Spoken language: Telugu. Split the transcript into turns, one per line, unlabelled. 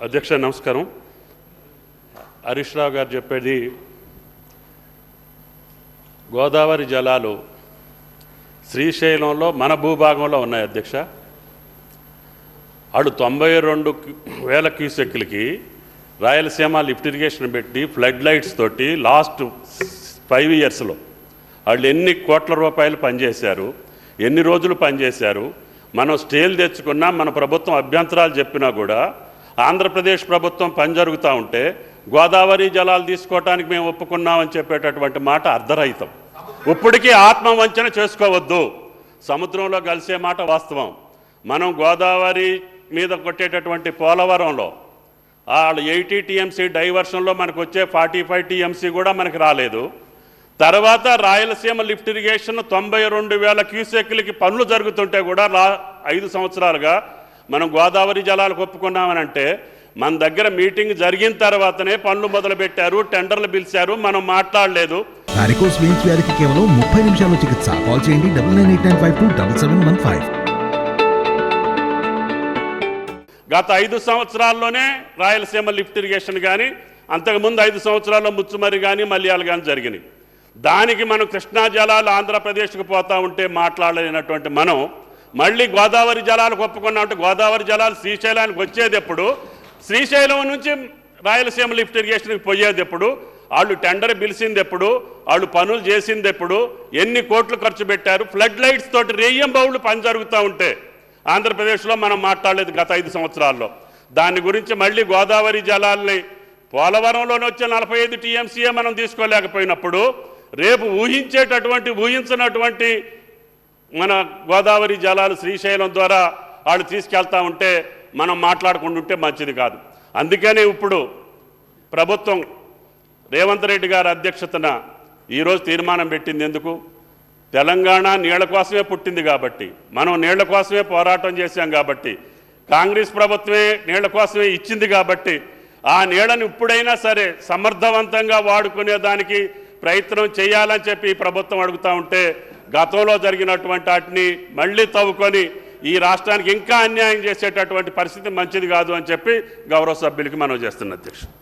అధ్యక్ష నమస్కారం. హరీష్ రావు గారు చెప్పేది గోదావరి జలాలు శ్రీశైలంలో మన భూభాగంలో ఉన్నాయి అధ్యక్ష. అడు 92,000 క్యూసెక్లకి రాయలసీమ లిఫ్ట్ ఇరిగేషన్ పెట్టి ఫ్లడ్ లైట్స్ తోటి లాస్ట్ 5 ఇయర్స్లో వాళ్ళు ఎన్ని కోట్ల రూపాయలు పనిచేశారు, ఎన్ని రోజులు పనిచేశారు. మనం స్టేలు తెచ్చుకున్నా, మన ప్రభుత్వం అభ్యంతరాలు చెప్పినా కూడా ఆంధ్రప్రదేశ్ ప్రభుత్వం పని జరుగుతూ ఉంటే గోదావరి జలాలు తీసుకోవటానికి మేము ఒప్పుకున్నామని చెప్పేటటువంటి మాట అర్ధరహితం. ఇప్పటికీ ఆత్మవంచన చేసుకోవద్దు. సముద్రంలో కలిసే మాట వాస్తవం. మనం గోదావరి మీద కొట్టేటటువంటి పోలవరంలో వాళ్ళు 80 టీఎంసీ డైవర్షన్లో మనకు వచ్చే 45 టీఎంసీ కూడా మనకు రాలేదు. తర్వాత రాయలసీమ లిఫ్ట్ ఇరిగేషన్ 92,000 క్యూసెక్లకి పనులు జరుగుతుంటే కూడా 5 సంవత్సరాలుగా మనం గోదావరి జలాలకు ఒప్పుకున్నామని అంటే మన దగ్గర మీటింగ్ జరిగిన తర్వాతనే పనులు మొదలుపెట్టారు, టెండర్లు పిలిచారు, మనం మాట్లాడలేదు.
వారికోస్ వెయిన్స్ వ్యాధికి కేవలం 30 నిమిషాల్లో చికిత్స. కాల్ చేయండి 9989527715.
గత 5 సంవత్సరాల్లోనే రాయలసీమ లిఫ్ట్ ఇరిగేషన్ కానీ, అంతకుముందు 5 సంవత్సరాల్లో ముచ్చుమరి కానీ మల్యాలు కానీ జరిగినాయి. దానికి మనం కృష్ణా జలాలు ఆంధ్రప్రదేశ్కి పోతూ ఉంటే మాట్లాడలేనటువంటి మనం మళ్ళీ గోదావరి జలాలకు ఒప్పుకున్నామంటే గోదావరి జలాలు శ్రీశైలానికి వచ్చేది ఎప్పుడు, శ్రీశైలం నుంచి రాయలసీమ లిఫ్ట్ ఇరిగేషన్కి పోయేది ఎప్పుడు, వాళ్ళు టెండర్ పిలిచింది ఎప్పుడు, వాళ్ళు పనులు చేసింది ఎప్పుడు, ఎన్ని కోట్లు ఖర్చు పెట్టారు, ఫ్లడ్ లైట్స్ తోటి రెయ్యం బౌళ్ళు పని జరుగుతూ ఉంటే ఆంధ్రప్రదేశ్లో మనం మాట్లాడలేదు గత 5 సంవత్సరాల్లో. దాని గురించి మళ్ళీ గోదావరి జలాల్ని పోలవరంలోనే వచ్చే 45 టీఎంసీఏ మనం తీసుకోలేకపోయినప్పుడు రేపు ఊహించినటువంటి మన గోదావరి జలాలు శ్రీశైలం ద్వారా వాళ్ళు తీసుకెళ్తా ఉంటే మనం మాట్లాడుకుంటూ ఉంటే మంచిది కాదు. అందుకనే ఇప్పుడు ప్రభుత్వం రేవంత్ రెడ్డి గారి అధ్యక్షతన ఈరోజు తీర్మానం పెట్టింది. ఎందుకు? తెలంగాణ నీళ్ల కోసమే పుట్టింది కాబట్టి, మనం నీళ్ల కోసమే పోరాటం చేశాం కాబట్టి, కాంగ్రెస్ ప్రభుత్వమే నీళ్ల కోసమే ఇచ్చింది కాబట్టి ఆ నీళ్లను ఇప్పుడైనా సరే సమర్థవంతంగా వాడుకునే దానికి ప్రయత్నం చేయాలని చెప్పి ఈ ప్రభుత్వం అడుగుతూ ఉంటే గతంలో జరిగినటువంటి వాటిని మళ్ళీ తవ్వుకొని ఈ రాష్ట్రానికి ఇంకా అన్యాయం చేసేటటువంటి పరిస్థితి మంచిది కాదు అని చెప్పి గౌరవ సభ్యులకి మనం చేస్తున్న అధ్యక్షుడు.